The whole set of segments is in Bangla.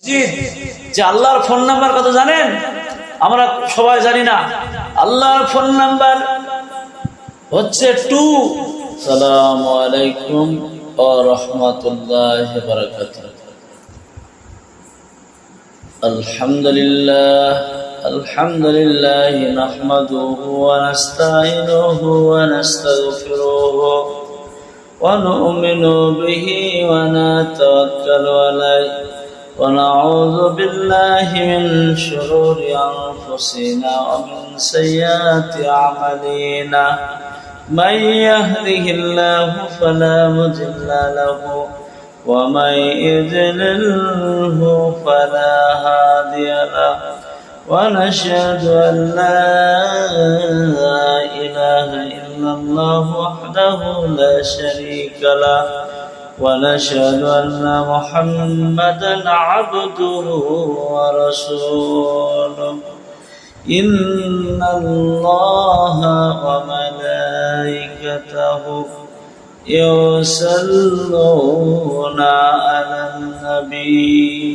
যে আল্লাহর ফোন নাম্বার কত জানেন? আমরা সবাই জানি না। আল্লাহর ফোন নাম্বার হচ্ছে 2। আসসালামু আলাইকুম ওয়া রাহমাতুল্লাহি ওয়া বারাকাতুহু। আলহামদুলিল্লাহ নাহমাদুহু ওয়া নাস্তাঈনুহু ওয়া নাস্তাগফিরুহু ওয়া নু'মিনু বিহি ওয়া নাতাওয়াক্কালু আলাইহি ونعوذ بالله من شرور أنفسنا ومن سيئات أعمالنا من يهده الله فلا مضل له ومن يضلله فلا هادي له ونشهد أن لا إله إلا الله وحده لا شريك له ونشهد أن محمدا عبده ورسوله إن الله وملائكته يصلون على النبي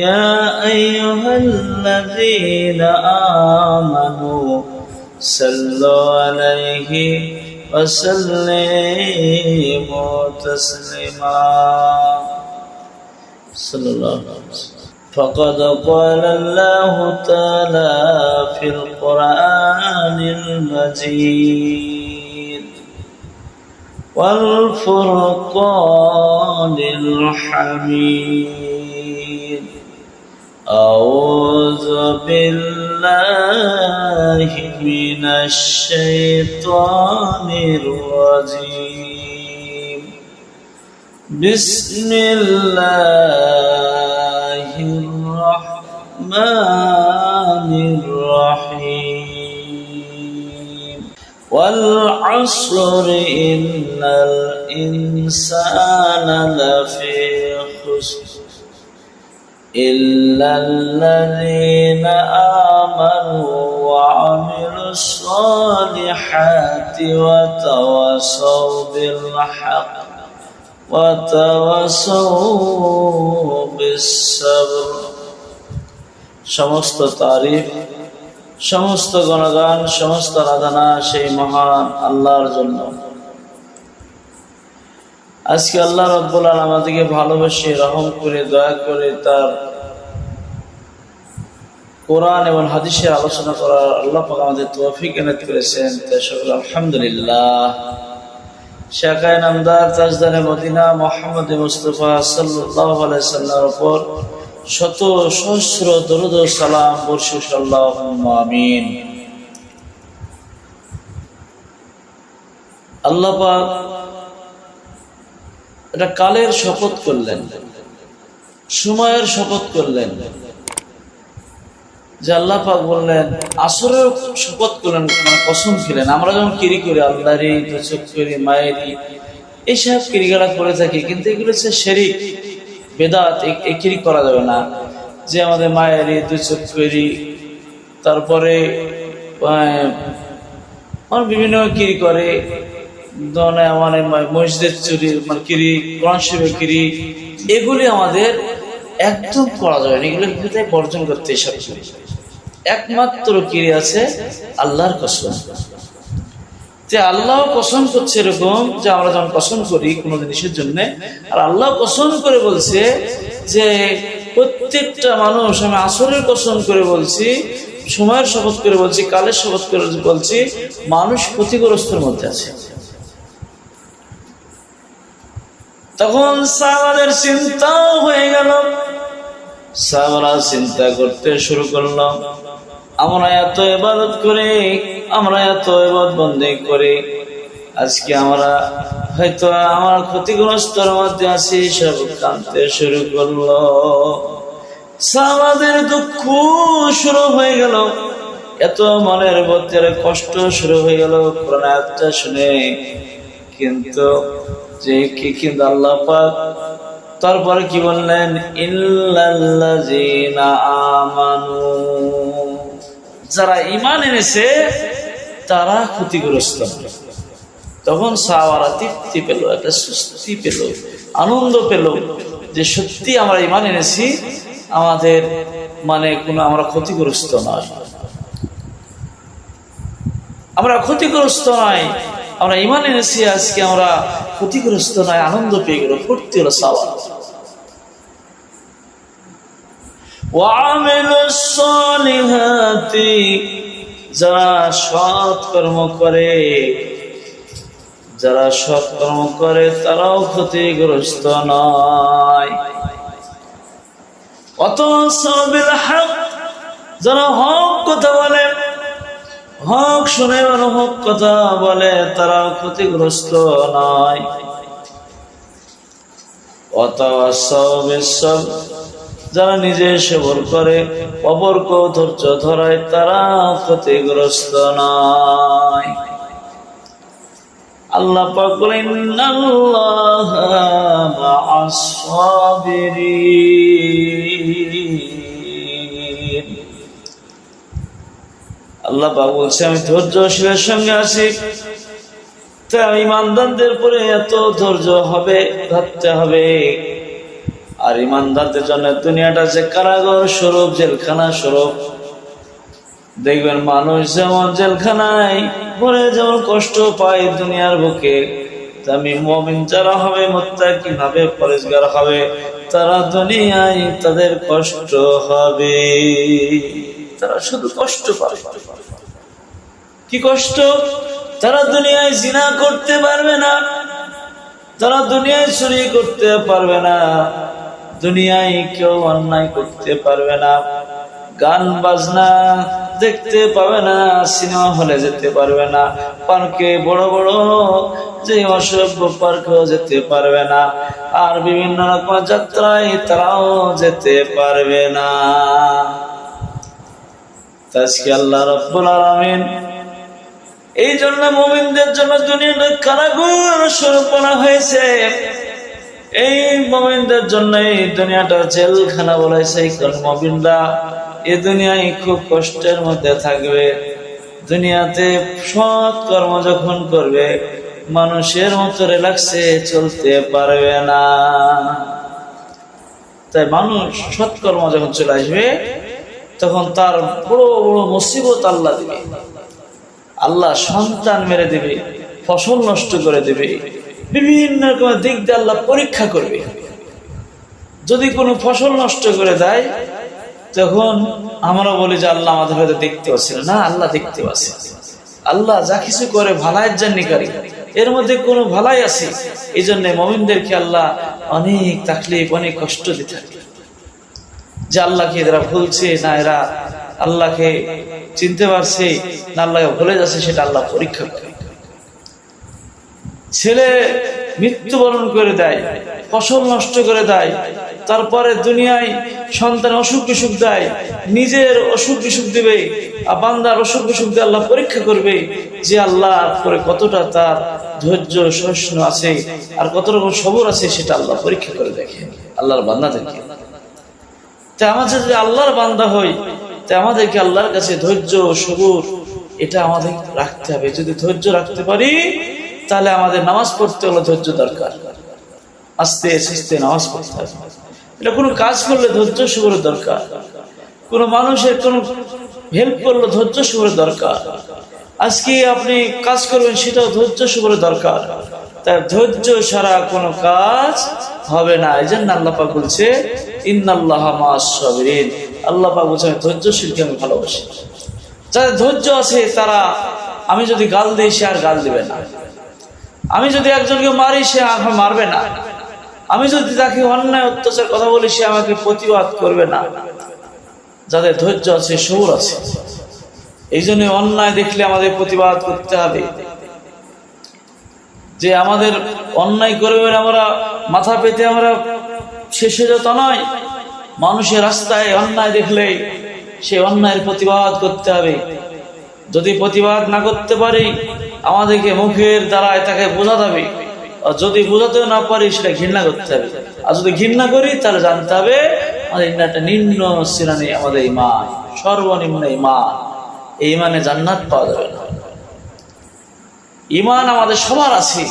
يا أيها الذين آمنوا صلوا عليه وسلموا تسليما صلى الله عليه وسلم. فقد قال الله تعالى في القرآن المجيد والفرقان الحميد أعوذ بالله من الشيطان الرجيم بسم الله الرحمن الرحيم والعصر إن الإنسان لفي خسر إلا الذين آمنوا وعملوا الصالحات وتواصوا بالحق وتواصوا بالصبر. সমস্ত তারিফ, সমস্ত গুণগান, সমস্ত আরাধনা সেই মহান আল্লাহর জন্য। আজকে আল্লাহ রাব্বুল আলামিন আমাদেরকে ভালোবেসে রহম করে দয়া করে তার কোরআন এবং হাদিসের আলোচনা করার আল্লাহ পাক আমাদের তৌফিক এনায়েত করেছেন। তাই সকল আলহামদুলিল্লাহ। শাকায়ে নামদার তাজদারে মদিনা মুহাম্মদ মুস্তাফা সাল্লাল্লাহু আলাইহি সাল্লামের উপর শত সহস্র দরুদ ও সালাম বর্ষিত আল্লাহুম্মা আমিন। আল্লাহ পাক এটা কালের শপথ করলেন, সময়ের শপথ করলেন, যে আল্লাহ পাক বললেন আসরের শপথ করলেন, মানে কসম খেলেন। আমরা যখন কিরি করি আল্লাহরই চোখ করি মায়েরই এইসব কিরিগাড়া করে থাকি, কিন্তু এগুলো হচ্ছে শিরক বেদাত। এই কিরি করা যাবে না যে আমাদের মায়েরই দুই চোখ করি, তারপরে বিভিন্ন কিরি করে মানে মসজিদের চুরি মানে কিরি, কোরআন শরীফের কিরি, এগুলি আমাদের একদম করা যাবে না। এগুলো বর্জন করতে এসব একমাত্র কিরি আছে আল্লাহর কসম। যে আল্লাহ কসম করছে এরকম যে আমরা যখন কসম করি কোনো জিনিসের জন্য, আর আল্লাহ কসম করে বলছে যে প্রত্যেকটা মানুষ, আমি আসরের কসম করে বলছি, সময়ের শপথ করে বলছি, কালের শপথ করে বলছি, মানুষ ক্ষতিগ্রস্তের মধ্যে আছে। তখন সাহাবাদের চিন্তাও হয়ে গেল। সাহাবারা চিন্তা করতে শুরু করলাম, আমরা এত ইবাদত করি, আমরা এত ইবাদত বন্দী করি, আজকে আমরা হয়তো আমার ক্ষতিগ্রস্তর মধ্যে আছি। সব কাঁদতে শুরু করলো। সাহাবাদের দুঃখ শুরু হয়ে গেল, এত মনের মধ্যে কষ্ট শুরু হয়ে গেল কোরআন আয়াতটা শুনে। কিন্তু আল্লাহ পাক তারপরে কি বললেন? ইল্লাল্লাযীনা আমানু, যারা ঈমান এনেছে তারা ক্ষতিগ্রস্ত। তখন সাহাবারা তৃপ্তি পেল, একটা সুস্থি পেল, আনন্দ পেল যে সত্যি আমরা ঈমান এনেছি, আমাদের মানে কোনো আমরা ক্ষতিগ্রস্ত নয়, আমরা ক্ষতিগ্রস্ত নয়, আমরা ঈমান এনেছি আজকে আমরা ক্ষতিগ্রস্ত নয়, আনন্দ পেয়ে গেল, ফুর্তি হলো, সাওয়াব। ওয়ামিলুস সালিহাতি, যারা সৎ কর্ম করে, যারা সৎকর্ম করে তারাও ক্ষতিগ্রস্ত নয়। ওয়াতাওয়াসাউ বিল হক, যারা হক কথা বলে, হক শুনে হক কথা বলে, তারাও ক্ষতিগ্রস্ত নয়। ওয়াতাওয়াসাউ বিস সাবর, যারা নিজে সবর করে অপরকে ধৈর্য ধরায়, তারাও ক্ষতিগ্রস্ত নয়। আল্লাহ পাক বলেন ইন্নাল্লাহা মা'আস সাবিরিন, আল্লাহ পাক বলছে আমি ধৈর্যশীলের সঙ্গে আছি। তাই ঈমানদারদের উপরে এত ধৈর্য হবে, ধরতে হবে। আর ঈমানদারদের জন্য দুনিয়াটা যে কারাগার স্বরূপ, জেলখানা স্বরূপ। দেখবেন মানুষ যেমন জেলখানায় পরে যেমন কষ্ট পায় দুনিয়ার বুকে, তেমনি মুমিন যারা হবে, মুত্তাকি হবে, পরেজগার হবে, তারা দুনিয়ায় তাদের কষ্ট হবে, তারা শুধু কষ্ট পাবে। কি কষ্ট? তারা দুনিয়ায় জিনা করতে পারবে না, তারা দুনিয়ায় চুরি করতে পারবে না, দুনিয়ায় কেউ অন্যায় করতে পারবে না, গান বাজনা দেখতে পাবে না, সিনেমা হলে যেতে পারবে না, পার্কে বড় বড় যে অসভ্য পার্কেও যেতে পারবে না, আর বিভিন্ন রকম যাত্রায় তারাও যেতে পারবে না। আজকে আল্লাহ রাব্বুল আলামিন এই জন্য মুমিনদের জন্য দুনিয়াটা কারাগার স্বরূপ বানা হয়েছে। এই মুমিনদের জন্য এই দুনিয়াটা জেলখানা বলেছে। কারণ মুমিনরা এই দুনিয়ায় খুব কষ্টের মধ্যে থাকবে। দুনিয়াতে সৎ কর্ম যখন করবে, মানুষের মতো রিল্যাক্সে চলতে পারবে না। তাই মানুষ সৎকর্ম যখন চলে আসবে, তখন তার বড় বড় মুসিবত আল্লাহ দিবে। আল্লাহ সন্তান মেরে দিবে, ফসল নষ্ট করে দিবে, বিভিন্ন রকম দিক দিয়ে আল্লাহ পরীক্ষা করবে। যদি কোনো ফসল নষ্ট করে দেয়, তখন আমরা বলি যে আল্লাহ আমাদের হয়তো দেখতে পাচ্ছি না। আল্লাহ দেখতে পাচ্ছে। আল্লাহ যা কিছু করে ভালাইয়ের জন্যকারী, এর মধ্যে কোনো ভালাই আছে। এই জন্য মুমিনদেরকে আল্লাহ অনেক তাকলিফ, অনেক কষ্ট দিতে থাকে। যে আল্লাহকে এরা ভুলছে না, এরা আল্লাহকে চিনতে পারছে না, আল্লাহকে ভুলে যাচ্ছে, সেটা আল্লাহ পরীক্ষা করে। ছেলে মৃত্যুবরণ করে দেয়, ফসল নষ্ট করে দেয়, তারপরে দুনিয়ায় সন্তান অসুখ বিসুখ দেয়, নিজের অসুখ বিসুখ দিবে, আর বান্দার অসুখ বিসুখ দিয়ে আল্লাহ পরীক্ষা করবে যে আল্লাহ পরে কতটা তার ধৈর্য সহিষ্ণু আছে আর কত রকম সবর আছে, সেটা আল্লাহ পরীক্ষা করে দেখে আল্লাহর বান্দাদেরকে। তাই আমরা যদি আল্লাহর বান্দা হই, তাই আমাদেরকে আল্লাহর কাছে ধৈর্য সবর এটা আমাদের রাখতে হবে। যদি ধৈর্য রাখতে পারি, তাহলে আমাদের নামাজ পড়তে হলে ধৈর্য দরকার, আস্তে আস্তে নামাজ পড়তে হবে। এটা কোনো কাজ করলে ধৈর্য সবরের দরকার, কোনো মানুষের কোনো হেল্প করলে ধৈর্য সবরের দরকার। আজকে আপনি কাজ করবেন, সেটাও ধৈর্য সবরের দরকার। তাই ধৈর্য ছাড়া কোনো কাজ হবে না। এই জন্য আল্লাহ পাক বলছে ইন্নাল্লাহা মা'আস সাবিরিন, আল্লাহ পাক বলছে আমি ধৈর্যশীলকে আমি ভালোবাসি। যাদের ধৈর্য আছে তারা, আমি যদি গাল দিই সে আর গাল দিবে না, আমি যদি একজনকে মারি সে আমাকে মারবে না, আমি যদি তাকে অন্যায় অত্যাচার কথা বলি সে আমাকে প্রতিবাদ করবে না। যাদের ধৈর্য আছে, সবর আছে, এই জন্য অন্যায় দেখলে আমাদের প্রতিবাদ করতে হবে। যে আমাদের অন্যায় করবে আমরা মাথা পেতে আমরা শেষে যত নয়, মানুষের রাস্তায় অন্যায় দেখলে সে অন্যায়ের প্রতিবাদ করতে হবে। যদি প্রতিবাদ না করতে পারি, আমাদেরকে মুখের দ্বারায় তাকে বোঝাতে হবে। আর যদি বোঝাতেও না পারি, সেটা ঘৃণা করতে হবে। আর যদি ঘৃণা করি, তাহলে জানতে হবে আমাদের একটা নিম্ন শ্রেণী, আমাদের ঈমান সর্বনিম্ন ঈমান। এই ঈমানে জান্নাত পাওয়া যাবে না। ঈমান আমাদের সবার আছে।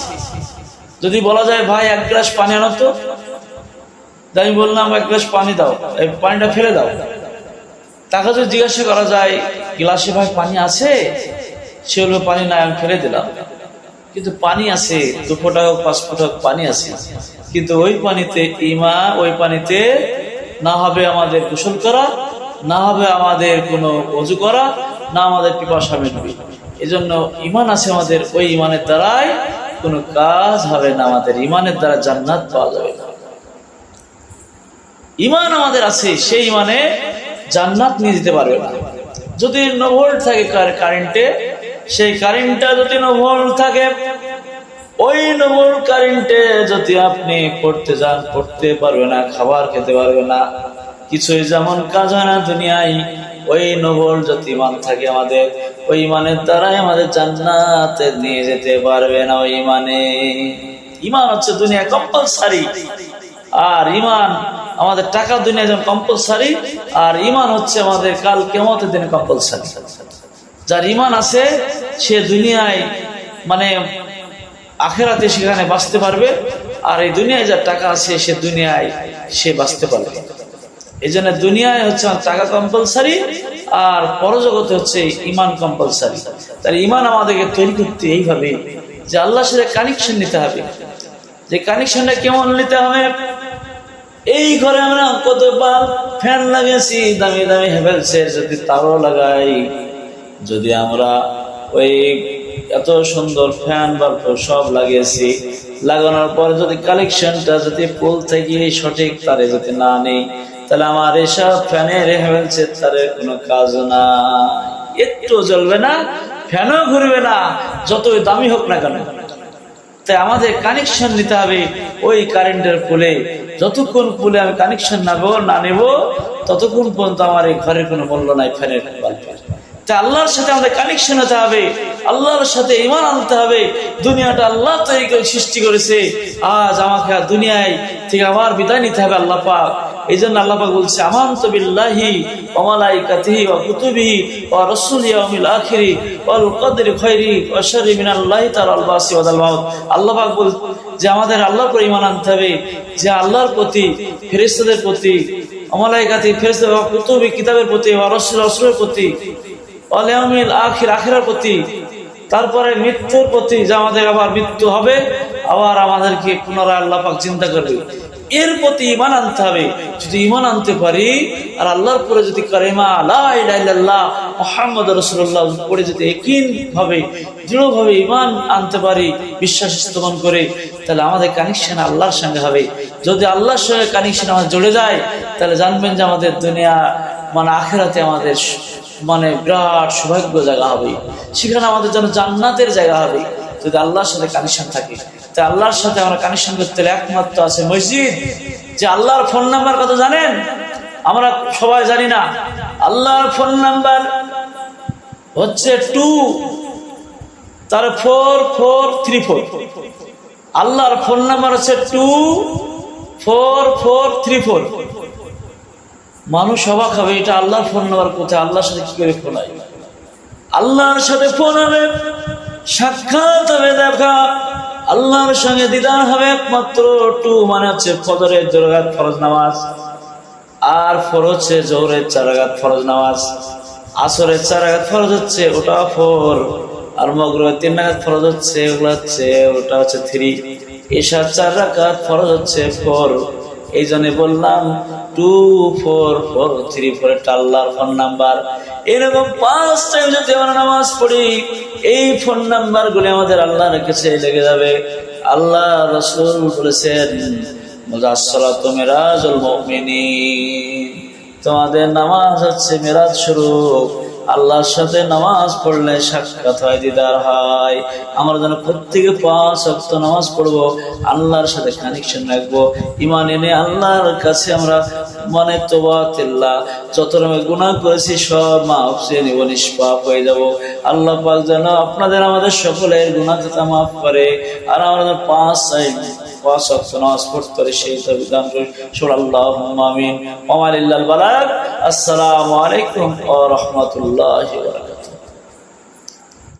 যদি বলা যায় ভাই এক গ্লাস পানি আনো তো, আমি বললাম এক গ্লাস পানি দাও, এই পানিটা ফেলে দাও। তাকে যদি জিজ্ঞাসা করা যায় গ্লাসে ভাই পানি আছে, সে হলো পানি নাই, আমি ফেলে দিলাম। কিন্তু পানি আছে, 2 ফোঁটা হোক 5 ফোঁটা হোক পানি আছে, কিন্তু ওই পানিতে ওই পানিতে না হবে আমাদের গোসল করা, না হবে আমাদের কোনো ওযু করা, না আমাদের পিপাসা মিটবে। এজন্য ঈমান আছে আমাদের, ওই ঈমানের দ্বারাই কোনো কাজ হবে না, আমাদের ঈমানের দ্বারা জান্নাত পাওয়া যাবে না। ঈমান আমাদের আছে, সেই ঈমানে জান্নাত নিয়ে যেতে পারবে না। যদি 9 ভোল্ট থাকে কারেন্টে, সেই কারেন্টটা যদি 9 ভোল্ট থাকে, ওই 9 ভোল্ট কারেন্টে যদি আপনি পড়তে যান, পড়তে পারবে না, খাবার খেতে পারবে না, কিছুই যেমন কাজ হয় না দুনিয়ায়। ওই 9 ভোল্ট যদি ঈমান থাকে আমাদের, ওই ঈমানের দ্বারাই আমাদের জান্নাতে নিয়ে যেতে পারবে না। ওই ঈমান হচ্ছে দুনিয়া কম্পালসারি, আর ঈমান আমাদের টাকা দুনিয়া যেমন কম্পালসারি, আর ঈমান হচ্ছে আমাদের কাল কিয়ামতের দিনে কম্পালসারি। যার ঈমান আছে সে দুনিয়ায় মানে আখিরাতে সেখানে বাঁচতে পারবে, আর এই দুনিয়ায় যার টাকা আছে সে দুনিয়ায় সে বাঁচতে পারবে। এই জন্য দুনিয়ায় হচ্ছে টাকা কম্পালসারি, আর পরজগতে হচ্ছে ঈমান কম্পালসারি। তার ঈমান আমাদেরকে তৈরি করতে এইভাবে যে আল্লাহর সাথে কানেকশন নিতে হবে। যে কানেকশনটা কেমন নিতে হবে? এই ঘরে আমরা কত ফ্যান লাগাইছি, দামি দামি হ্যাভেলসের, যদি তারও লাগাই, যদি আমরা ওই এত সুন্দর ফ্যান বাল্ব সব লাগিয়েছি, লাগানোর পর যদি কালেকশনটা যদি পোল থেকে সঠিক তারে যদি না নেই, তাহলে আমার এসব ফ্যানের হ্যাভেলসের তারের কোনো কাজ না, একটু জ্বলবে না, ফ্যানও ঘুরবে না, যতই দামি হোক না কেন। তাই আমাদের কানেকশন নিতে হবে ওই কারেন্টের পোলে। যতক্ষণ পোলে আমি কানেকশন না নেব, ততক্ষণ পর্যন্ত আমার এই ঘরের কোনো মূল্য নাই, ফ্যানের বাল্বের। তাই আল্লাহর সাথে আমাদের কানেকশন হতে হবে, আল্লাহর সাথে ঈমান আনতে হবে। দুনিয়াটা আল্লাহ তৈরি করে সৃষ্টি করেছে, আজ আমাকে দুনিয়ায় থেকে আবার বিদায় নিতে হবে আল্লাহ পাক। এই জন্য আল্লাহ পাক বলছে, আমানতু বিল্লাহি ওয়া মালাইকাতিহি ওয়া কুতুবিহি ওয়া রাসূলিহি ওয়া ইয়াউমিল আখিরি ওয়াল কদরি খাইরি ওয়া শাররি মিনাল্লাহি তাআলাল বাসি ওয়া দাল মাউত। আল্লাহ পাক বল যে আমাদের আল্লাহর উপর ঈমান আনতে হবে, যে আল্লাহর প্রতি, ফেরেশতাদের প্রতি, মালাইকাতি ফেরেশতা ওয়া কুতুবি কিতাবের প্রতি, ওয়া রাসূলের প্রতি, ওয়াল ইয়াউমিল আখির আখিরার প্রতি, তারপরে মৃত্যুর প্রতি, যে আমাদের আবার মৃত্যু হবে, আবার আমাদেরকে পুনরায় আল্লাহ পাক চিন্তা করবে, এর প্রতি ঈমান আনতে হবে। যদি ঈমান আনতে পারি আর আল্লাহর পরে যদি কালেমা লা ইলাহা ইল্লাল্লাহ মুহাম্মাদুর রাসূলুল্লাহ পড়ে যদি একই ভাবে দৃঢ়ভাবে ঈমান আনতে পারি, বিশ্বাস স্থাপন করে, তাহলে আমাদের কানেকশন আল্লাহর সঙ্গে হবে। যদি আল্লাহর সঙ্গে কানেকশন আমাদের জুড়ে যায়, তাহলে জানবেন যে আমাদের দুনিয়া মানে আখিরাতে আমাদের মানে বিরাট সৌভাগ্য জায়গা হবে, সেখানে আমাদের জন্য জান্নাতের জায়গা হবে যদি আল্লাহর সাথে কানেকশন থাকে। তাই আল্লাহর সাথে আমরা কানেকশন করতে একমাত্র আছে মসজিদ। যে আল্লাহর ফোন নাম্বার কত জানেন? আমরা সবাই জানি না। আল্লাহর ফোন নাম্বার হচ্ছে 2 তার 4434। আল্লাহর ফোন নাম্বার হচ্ছে 24434। মানুষ অবাক হবে, এটা আল্লাহর ফোন নাম্বার কোথায়, আল্লাহর সাথে কি করে ফোন হয়? আল্লাহর সাথে ফোন হবে, সাক্ষাৎ হবে, দেখা, আল্লাহর সঙ্গে দিদার হবে একমাত্র 2 মানে হচ্ছে ফজরের 2 রাকাত ফরজ নামাজ, আর 4 হচ্ছে জোহরের 4 রাকাত ফরজ নামাজ, আসরের 4 রাকাত ফরজ হচ্ছে ওটা 4, আর মাগরিবের 3 রাকাত ফরজ হচ্ছে ওটা হচ্ছে 3, এশার 4 রাকাত ফরজ হচ্ছে 4। এই জন্য বললাম 24434 এটা আল্লাহর ফোন নাম্বার। এরকম 5 টাইম যদি আমরা নামাজ পড়ি, এই ফোন নাম্বার গুলি আমাদের আল্লাহর কাছে লেগে যাবে। আল্লাহ রাসূল বলেছেন, মুজাসসালাতু মিরাজুল মুমিনিন, তোমাদের নামাজ হচ্ছে মিরাজ স্বরূপ। আল্লাহর সাথে নামাজ পড়লে সাক্ষাৎ হয়, দিদার হয়। আমরা যেন প্রত্যেকে 5 ওয়াক্ত নামাজ পড়বো, আল্লাহর সাথে কানেকশন রাখবো, ঈমান এনে আল্লাহর কাছে আমরা মানে তওবাতিল্লাহ, যত রকমের গুনাহ করেছি সব মাফ চেয়ে নিব, নিষ্পাপ হয়ে যাব। আল্লাহ পাক যেন আপনাদের আমাদের সকলের গুনাহ খাতা মাফ করে, আর আমরা 5 ওয়াক্ত নামাজ পড়তে পারি সেই তৌফিক দান করুন। আল্লাহুম্মা আমিন। ওয়া মালিল্লাল বালাগ। আসসালামু আলাইকুম ওয়া রাহমাতুল্লাহি ওয়া বারাকাতুহু।